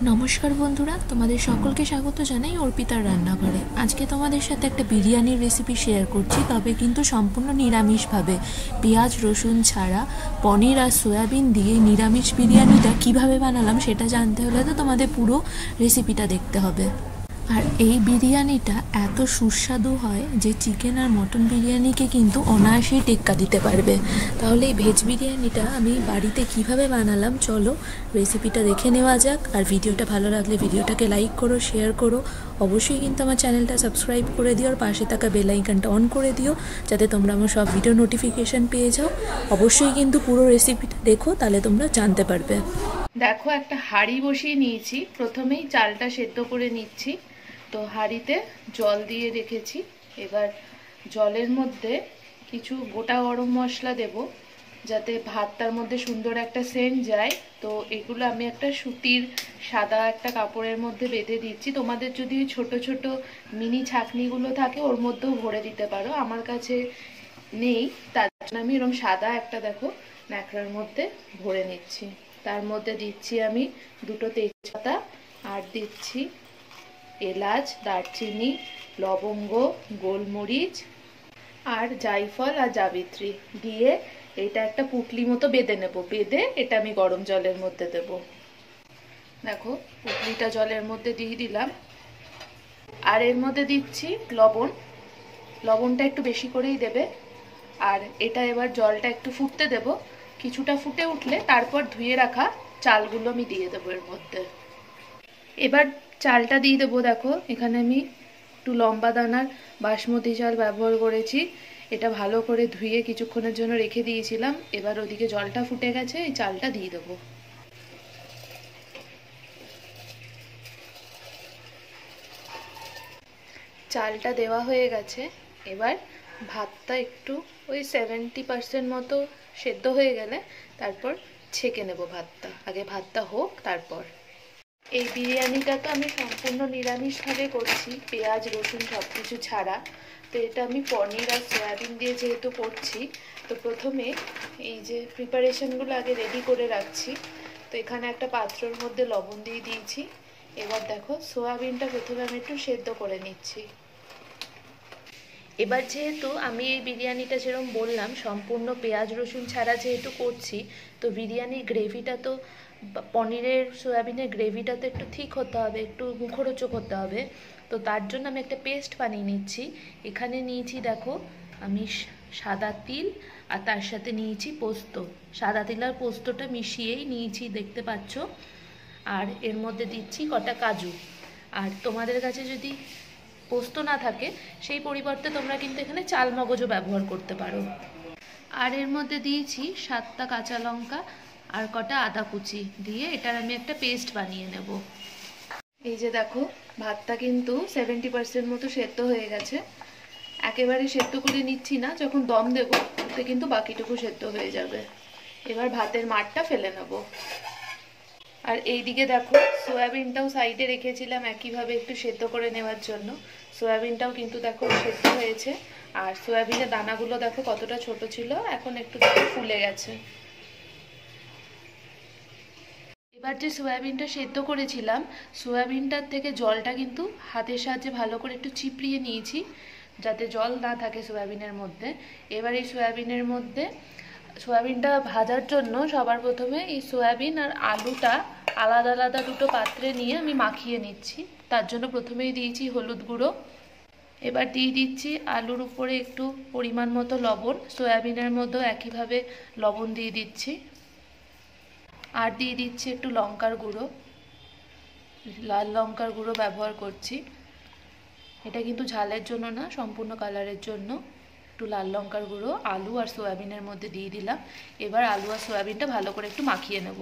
নমস্কার বন্ধুরা, তোমাদের সকলকে স্বাগত জানাই অর্পিতার রান্নাঘরে। আজকে তোমাদের সাথে একটা বিরিয়ানির রেসিপি শেয়ার করছি, তবে কিন্তু সম্পূর্ণ নিরামিষভাবে, পেঁয়াজ রসুন ছাড়া পনির আর সয়াবিন দিয়ে নিরামিষ বিরিয়ানিটা কিভাবে বানালাম সেটা জানতে হলে তো তোমাদের পুরো রেসিপিটা দেখতে হবে। আর এই বিরিয়ানিটা এত সুস্বাদু হয় যে চিকেন আর মটন বিরিয়ানিকে কিন্তু অনায়াসেই টেক্কা দিতে পারবে। তাহলে এই ভেজ বিরিয়ানিটা আমি বাড়িতে কিভাবে বানালাম চলো রেসিপিটা দেখে নেওয়া যাক। আর ভিডিওটা ভালো লাগলে ভিডিওটাকে লাইক করো, শেয়ার করো, অবশ্যই কিন্তু আমার চ্যানেলটা সাবস্ক্রাইব করে দিও আর পাশে থাকা বেল আইকনটা অন করে দিও যাতে তোমরা আমার সব ভিডিও নোটিফিকেশান পেয়ে যাও। অবশ্যই কিন্তু পুরো রেসিপিটা দেখো, তাহলে তোমরা জানতে পারবে। দেখো, একটা হাঁড়ি বসিয়ে নিয়েছি। প্রথমেই চালটা সেদ্ধ করে নিচ্ছি। তো হাঁড়িতে জল দিয়ে রেখেছি। এবার জলের মধ্যে কিছু গোটা গরম মশলা দেব যাতে ভাতটার মধ্যে সুন্দর একটা সেন্ট যায়। তো এগুলো আমি একটা সুতির সাদা একটা কাপড়ের মধ্যে বেঁধে দিচ্ছি। তোমাদের যদি ছোট ছোট মিনি ছাঁকনিগুলো থাকে ওর মধ্যেও ভরে দিতে পারো, আমার কাছে নেই, তার জন্য আমি এরকম সাদা একটা দেখো ন্যাকড়ার মধ্যে ভরে নিচ্ছি। তার মধ্যে দিচ্ছি আমি দুটো তেজপাতা, আর দিচ্ছি এলাচ, দারচিনি, লবঙ্গ, গোলমরিচ আর জায়ফল আর জাবিত্রী দিয়ে এটা একটা পুটলি মতো বেঁধে নেব। বেঁধে এটা আমি গরম জলের মধ্যে দেব। দেখো, পুটলিটা জলের মধ্যে দিয়ে দিলাম। আর এর মধ্যে দিচ্ছি লবণ। লবণটা একটু বেশি করেই দেবে। আর এটা এবার জলটা একটু ফুটতে দেব। কিছুটা ফুটে উঠলে তারপর ধুয়ে রাখা চালগুলো আমি দিয়ে দেবো এর মধ্যে। এবার চালটা দিয়ে দেবো। দেখো, এখানে আমি একটু লম্বা দানার বাসমতি চাল ব্যবহার করেছি। এটা ভালো করে ধুয়ে কিছুক্ষণের জন্য রেখে দিয়েছিলাম। এবার ওদিকে জলটা ফুটে গেছে, এই চালটা দিয়ে দেবো। চালটা দেওয়া হয়ে গেছে। এবার ভাতটা একটু ওই 70% মতো সেদ্ধ হয়ে গেলে তারপর ছেঁকে নেব ভাতটা। আগে ভাতটা হোক তারপর। এই বিরিয়ানিটা তো আমি সম্পূর্ণ নিরামিষভাবে করছি, পেঁয়াজ রসুন সব কিছু ছাড়া। তো এটা আমি পনির আর সয়াবিন দিয়ে যেহেতু করছি, তো প্রথমে এই যে প্রিপারেশনগুলো আগে রেডি করে রাখছি। তো এখানে একটা পাত্রের মধ্যে লবণ দিয়ে দিয়েছি। এবার দেখো, সয়াবিনটা প্রথমে আমি একটু সেদ্ধ করে নিচ্ছি। এবার যেহেতু আমি এই বিরিয়ানিটা যেরকম বললাম সম্পূর্ণ পেঁয়াজ রসুন ছাড়া যেহেতু করছি, তো বিরিয়ানির গ্রেভিটা তো পনিরের সয়াবিনের গ্রেভিটা তো একটু ঠিক হতে হবে, একটু মুখরোচক হতে হবে। তো তার জন্য আমি একটা পেস্ট বানিয়ে নিচ্ছি। এখানে নিয়েছি দেখো আমি সাদা তিল, আর তার সাথে নিয়েছি পোস্ত। সাদা তিল আর পোস্তটা মিশিয়েই নিয়েছি, দেখতে পাচ্ছ। আর এর মধ্যে দিচ্ছি কটা কাজু। আর তোমাদের কাছে যদি পোস্ত না থাকে সেই পরিবর্তে তোমরা কিন্তু এখানে চাল মগজও ব্যবহার করতে পারো। আর এর মধ্যে দিয়েছি 7টা কাঁচা লঙ্কা আর কটা আদা কুচি দিয়ে এটার আমি একটা পেস্ট বানিয়ে নেব। এই যে দেখো, ভাতটা কিন্তু 70% মতো সেদ্ধ হয়ে গেছে। একেবারে সেদ্ধ করে নিচ্ছি না, যখন দম দেবো তাতে কিন্তু বাকিটুকু সেদ্ধ হয়ে যাবে। এবার ভাতের মাড়টা ফেলে নেব। আর এইদিকে দেখো, সয়াবিনটাও সাইডে রেখেছিলাম একইভাবে একটু সেদ্ধ করে নেওয়ার জন্য। সয়াবিনটাও কিন্তু দেখো সেদ্ধ হয়েছে। আর সয়াবিনের দানাগুলো দেখো কতটা ছোট ছিল, এখন একটু দেখো ফুলে গেছে। এবার যে সয়াবিনটা সেদ্ধ করেছিলাম, সয়াবিনটার থেকে জলটা কিন্তু হাতের সাহায্যে ভালো করে একটু চিপড়িয়ে নিয়েছি যাতে জল না থাকে সয়াবিনের মধ্যে। এবার এই সয়াবিনের মধ্যে সয়াবিনটা ভাজার জন্য সবার প্রথমে এই সয়াবিন আর আলুটা আলাদা আলাদা দুটো পাত্রে নিয়ে আমি মাখিয়ে নিচ্ছি। তার জন্য প্রথমেই দিয়েছি হলুদ গুঁড়ো। এবার দিয়ে দিচ্ছি আলুর উপরে একটু পরিমাণ মতো লবণ। সয়াবিনের মধ্যেও একইভাবে লবণ দিয়ে দিচ্ছি। আর দিয়ে দিচ্ছি একটু লঙ্কার গুঁড়ো, লাল লঙ্কার গুঁড়ো ব্যবহার করছি। এটা কিন্তু ঝালের জন্য না, সম্পূর্ণ কালারের জন্য। একটু লাল লঙ্কার গুঁড়ো আলু আর সয়াবিনের মধ্যে দিয়ে দিলাম। এবার আলু আর সয়াবিনটা ভালো করে একটু মাখিয়ে নেব।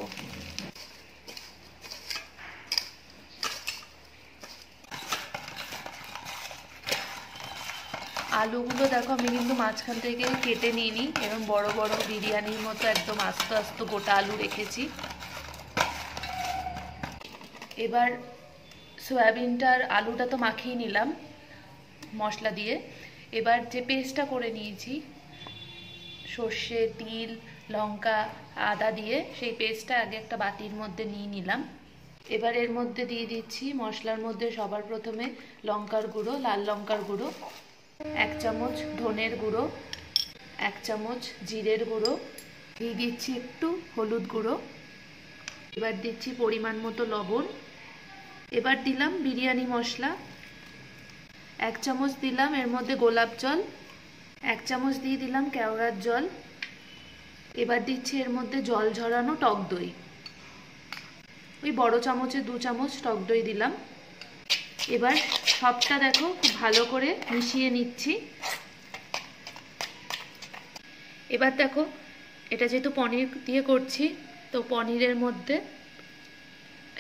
আলুগুলো দেখো আমি কিন্তু মাঝখান থেকে কেটে নিইনি, এরকম বড় বড় বিরিয়ানির মতো একদম আস্ত আস্ত গোটা আলু রেখেছি। এবার সয়াবিনটার আলুটা তো মাখিয়ে নিলাম মশলা দিয়ে। এবার যে পেস্টটা করে নিয়েছি সর্ষে, তিল, লঙ্কা, আদা দিয়ে, সেই পেস্টটা আগে একটা বাটির মধ্যে নিয়ে নিলাম। এবার এর মধ্যে দিয়ে দিচ্ছি মশলার মধ্যে সবার প্রথমে লঙ্কার গুঁড়ো, লাল লঙ্কার গুঁড়ো, 1 চামচ ধনের গুঁড়ো, 1 চামচ জিরের গুঁড়ো, দিয়ে দিচ্ছি একটু হলুদ গুঁড়ো, এবার দিচ্ছি পরিমাণ মতো লবণ, এবার দিলাম বিরিয়ানি মশলা, 1 চামচ দিলাম এর মধ্যে গোলাপ জল, 1 চামচ দিয়ে দিলাম কেওড়ার জল, এবার দিচ্ছি এর মধ্যে জল ঝরানো টক দই, ওই বড় চামচে 2 চামচ টক দই দিলাম। এবার সবটা দেখো খুব ভালো করে মিশিয়ে নিচ্ছি। এবার দেখো এটা যেহেতু পনির দিয়ে করছি, তো পনিরের মধ্যে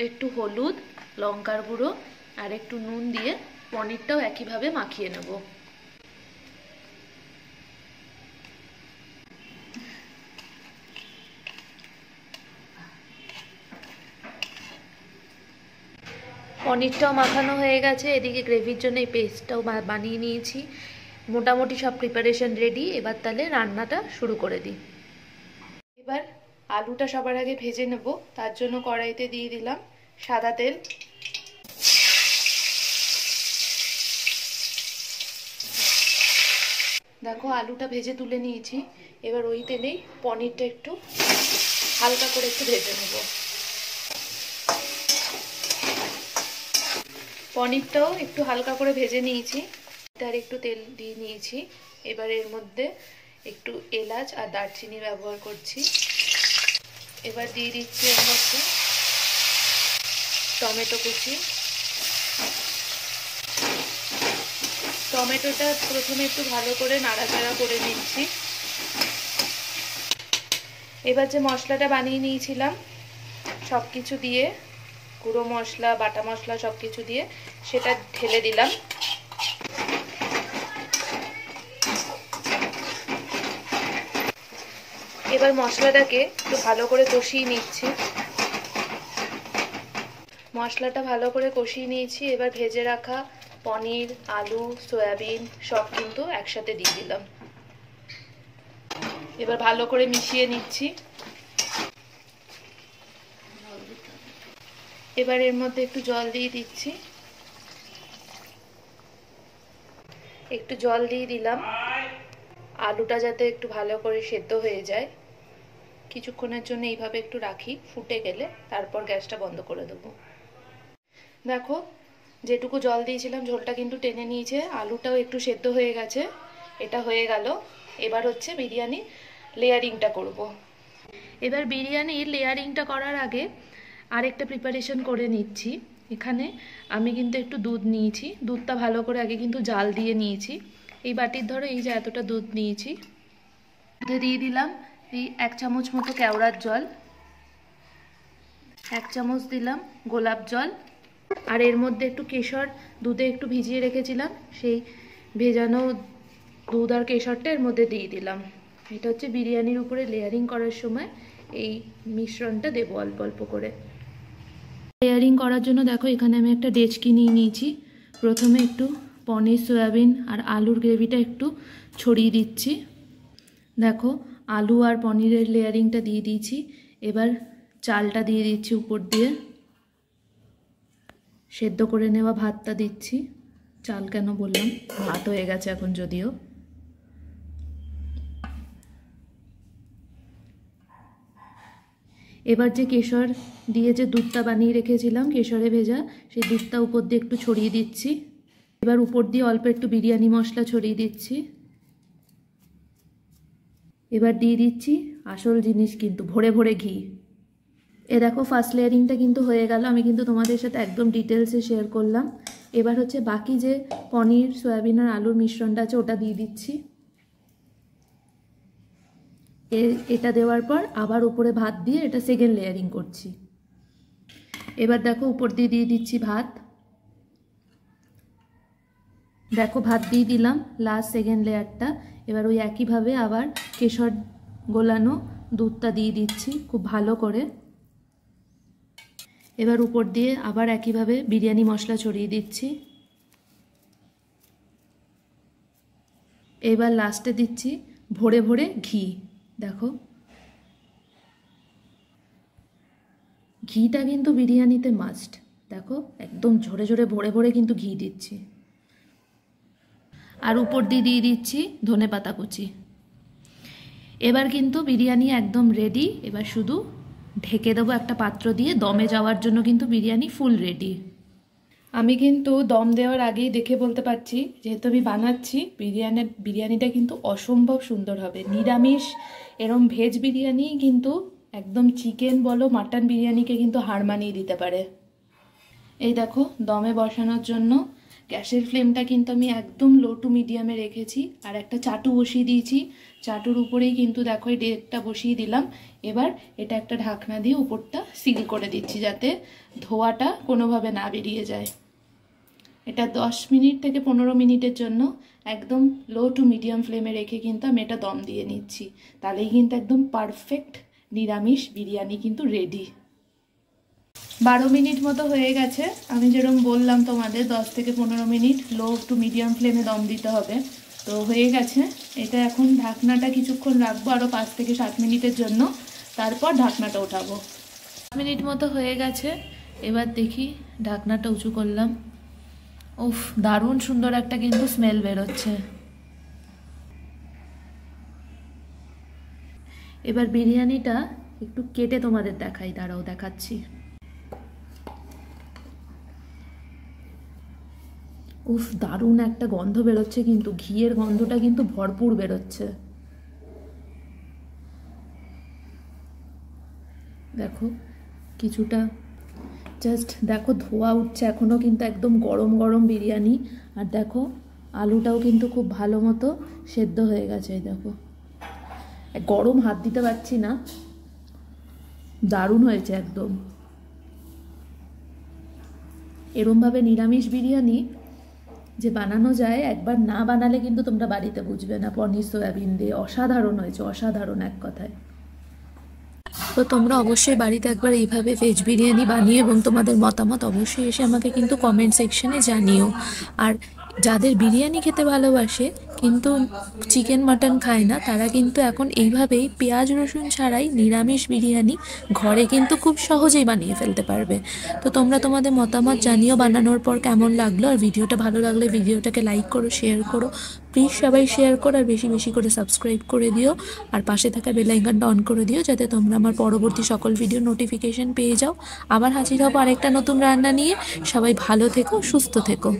একটু হলুদ, লঙ্কার গুঁড়ো আর একটু নুন দিয়ে পনিরটাও একইভাবে মাখিয়ে নেব। পনিরটাও মাখানো হয়ে গেছে, এদিকে গ্রেভির জন্য এই পেস্টটাও বানিয়ে নিয়েছি। মোটামুটি সব প্রিপারেশন রেডি, এবার তাহলে রান্নাটা শুরু করে দিই। এবার আলুটা সবার আগে ভেজে নেব, তার জন্য কড়াইতে দিয়ে দিলাম সাদা তেল। দেখো আলুটা ভেজে তুলে নিয়েছি, এবার ওই তেলেই পনিরটা একটু হালকা করে একটু ভেজে নেব। পনিরটাও একটু হালকা করে ভেজে নিয়েছি, তার একটু তেল দিয়ে নিয়েছি। এবার এর মধ্যে একটু এলাচ আর দারচিনি ব্যবহার করছি। এবার দিয়ে দিচ্ছি এর মধ্যে টমেটো কুচি। টমেটোটা প্রথমে একটু ভালো করে নাড়াচাড়া করে নিচ্ছি। এবার যে মশলাটা বানিয়ে নিয়েছিলাম সব কিছু দিয়ে, গুঁড়ো মশলা, বাটা মশলা সব কিছু দিয়ে সেটা ঢেলে দিলাম। এবার মশলাটাকে একটু ভালো করে কষিয়ে নিচ্ছি। মশলাটা ভালো করে কষিয়ে নিয়েছি। এবার ভেজে রাখা পনির, আলু, সয়াবিন সব কিন্তু একসাথে দিয়ে দিলাম। এবার ভালো করে মিশিয়ে নিচ্ছি। এবার এর মধ্যে একটু জল দিয়ে দিচ্ছি। একটু জল দিয়ে দিলাম, আলুটা যাতে একটু ভালো করে সেদ্ধ হয়ে যায়। কিছুক্ষণের জন্য এইভাবে একটু রাখি, ফুটে গেলে তারপর গ্যাসটা বন্ধ করে দেবো। দেখো যেটুকু জল দিয়েছিলাম ঝোলটা কিন্তু টেনে নিয়েছে, আলুটাও একটু সেদ্ধ হয়ে গেছে। এটা হয়ে গেল। এবার হচ্ছে বিরিয়ানি লেয়ারিংটা করব। এবার বিরিয়ানির লেয়ারিংটা করার আগে আরেকটা প্রিপারেশন করে নিচ্ছি। এখানে আমি কিন্তু একটু দুধ নিয়েছি, দুধটা ভালো করে আগে কিন্তু জাল দিয়ে নিয়েছি। এই বাটির ধরো এই যে এতটা দুধ নিয়েছি, দুধে দিয়ে দিলাম এই 1 চামচ মতো কেওড়ার জল, 1 চামচ দিলাম গোলাপ জল, আর এর মধ্যে একটু কেশর দুধে একটু ভিজিয়ে রেখেছিলাম, সেই ভেজানো দুধ আর কেশরটা এর মধ্যে দিয়ে দিলাম। এটা হচ্ছে বিরিয়ানির উপরে লেয়ারিং করার সময় এই মিশ্রণটা দেবো অল্প অল্প করে। লেয়ারিং করার জন্য দেখো এখানে আমি একটা ডেচকি নিয়ে নিয়েছি। প্রথমে একটু পনির, সয়াবিন আর আলুর গ্রেভিটা একটু ছড়িয়ে দিচ্ছি। দেখো আলু আর পনিরের লেয়ারিংটা দিয়ে দিয়েছি। এবার চালটা দিয়ে দিচ্ছি উপর দিয়ে, সেদ্ধ করে নেওয়া ভাতটা দিচ্ছি। চাল কেন বললাম, ভাত হয়ে গেছে এখন যদিও। এবার যে কেশর দিয়ে যে দুধটা বানিয়ে রেখেছিলাম কেশরে ভেজা, সেই দুধটা উপর দিয়ে একটু ছড়িয়ে দিচ্ছি। এবার উপর দিয়ে অল্প একটু বিরিয়ানি মশলা ছড়িয়ে দিচ্ছি। এবার দিয়ে দিচ্ছি আসল জিনিস কিন্তু, ভরে ভরে ঘি। এ দেখো ফার্স্ট লেয়ারিংটা কিন্তু হয়ে গেল, আমি কিন্তু তোমাদের সাথে একদম ডিটেলসে শেয়ার করলাম। এবার হচ্ছে বাকি যে পনির, সয়াবিন আর আলুর মিশ্রণটা আছে ওটা দিয়ে দিচ্ছি। এটা দেওয়ার পর আবার উপরে ভাত দিয়ে এটা সেকেন্ড লেয়ারিং করছি। এবার দেখো উপর দিয়ে দিয়ে দিচ্ছি ভাত। দেখো ভাত দিয়ে দিলাম লাস্ট সেকেন্ড লেয়ারটা। এবার ওই একইভাবে আবার কেশর গোলানো দুধটা দিয়ে দিচ্ছি খুব ভালো করে। এবার উপর দিয়ে আবার একইভাবে বিরিয়ানি মশলা ছড়িয়ে দিচ্ছি। এবার লাস্টে দিচ্ছি ভরে ভরে ঘি। দেখো ঘিটা কিন্তু বিরিয়ানিতে মাস্ট। দেখো একদম ঝরে ঝরে ভরে ভরে কিন্তু ঘি দিচ্ছি, আর উপর দিয়ে দিয়ে দিচ্ছি ধনেপাতা কুচি। এবার কিন্তু বিরিয়ানি একদম রেডি। এবার শুধু ঢেকে দেবো একটা পাত্র দিয়ে, দমে যাওয়ার জন্য কিন্তু বিরিয়ানি ফুল রেডি। আমি কিন্তু দম দেওয়ার আগেই দেখে বলতে পারছি, যেহেতু আমি বানাচ্ছি, বিরিয়ানিটা কিন্তু অসম্ভব সুন্দর হবে। নিরামিষ এরম ভেজ বিরিয়ানি কিন্তু একদম চিকেন বলো মাটন বিরিয়ানিকে কিন্তু হার মানিয়ে দিতে পারে। এই দেখো দমে বসানোর জন্য গ্যাসের ফ্লেমটা কিন্তু আমি একদম লো টু মিডিয়ামে রেখেছি, আর একটা চাটু বসিয়ে দিয়েছি। চাটুর উপরেই কিন্তু দেখো এই ডেকটা বসিয়ে দিলাম। এবার এটা একটা ঢাকনা দিয়ে উপরটা সিল করে দিচ্ছি, যাতে ধোয়াটা কোনোভাবে না বেরিয়ে যায়। এটা 10 মিনিট থেকে 15 মিনিটের জন্য একদম লো টু মিডিয়াম ফ্লেমে রেখে কিন্তু আমি এটা দম দিয়ে নিচ্ছি। তাহলেই কিন্তু একদম পারফেক্ট নিরামিষ বিরিয়ানি কিন্তু রেডি। 12 মিনিট মতো হয়ে গেছে। আমি যেরকম বললাম তোমাদের 10 থেকে 15 মিনিট লো টু মিডিয়াম ফ্লেমে দম দিতে হবে। তো হয়ে গেছে। এটা এখন ঢাকনাটা কিছুক্ষণ রাখবো, আরও 5 থেকে 7 মিনিটের জন্য, তারপর ঢাকনাটা ওঠাবো। 5 মিনিট মতো হয়ে গেছে। এবার দেখি, ঢাকনাটা উঁচু করলাম। উফ, দারুণ সুন্দর একটা কিন্তু স্মেল বেরোচ্ছে। এবার বিরিয়ানিটা একটু কেটে তোমাদের দেখাই, দাঁড়াও দেখাচ্ছি। উফ, দারুণ একটা গন্ধ বেরোচ্ছে, কিন্তু ঘিয়ের গন্ধটা কিন্তু ভরপুর বেরোচ্ছে। দেখো কিছুটা জাস্ট দেখো ধোয়া উঠছে এখনও, কিন্তু একদম গরম গরম বিরিয়ানি। আর দেখো আলুটাও কিন্তু খুব ভালো মতো সেদ্ধ হয়ে গেছে। দেখো গরম, হাত দিতে পারছি না, দারুণ হয়েছে একদম। এরমভাবে নিরামিষ বিরিয়ানি যে বানানো যায়, একবার না বানালে কিন্তু তোমরা বাড়িতে বুঝবে না। পনির সয়াবিন দিয়ে অসাধারণ হয়েছে, অসাধারণ এক কথায়। তো তোমরা অবশ্যই বাড়িতে একবার এইভাবে ভেজ বিরিয়ানি বানিয়ে এবং তোমাদের মতামত অবশ্যই এসে আমাকে কিন্তু কমেন্ট সেকশনে জানিও। আর যাদের বিরিয়ানি খেতে ভালোবাসে কিন্তু চিকেন মাটন খায় না, তারা কিন্তু এখন এইভাবেই পেঁয়াজ রসুন ছাড়াই নিরামিষ বিরিয়ানি ঘরে কিন্তু খুব সহজেই বানিয়ে ফেলতে পারবে। তো তোমরা তোমাদের মতামত জানিও বানানোর পর কেমন লাগলো। আর ভিডিওটা ভালো লাগলে ভিডিওটাকে লাইক করো, শেয়ার করো, প্লিজ সবাই শেয়ার করো, আর বেশি বেশি করে সাবস্ক্রাইব করে দিও। আর পাশে থাকা বেল আইকনটা অন করে দিও, যাতে তোমরা আমার পরবর্তী সকল ভিডিও নোটিফিকেশন পেয়ে যাও। আবার হাজির হবো আরেকটা নতুন রান্না নিয়ে। সবাই ভালো থেকো, সুস্থ থেকো।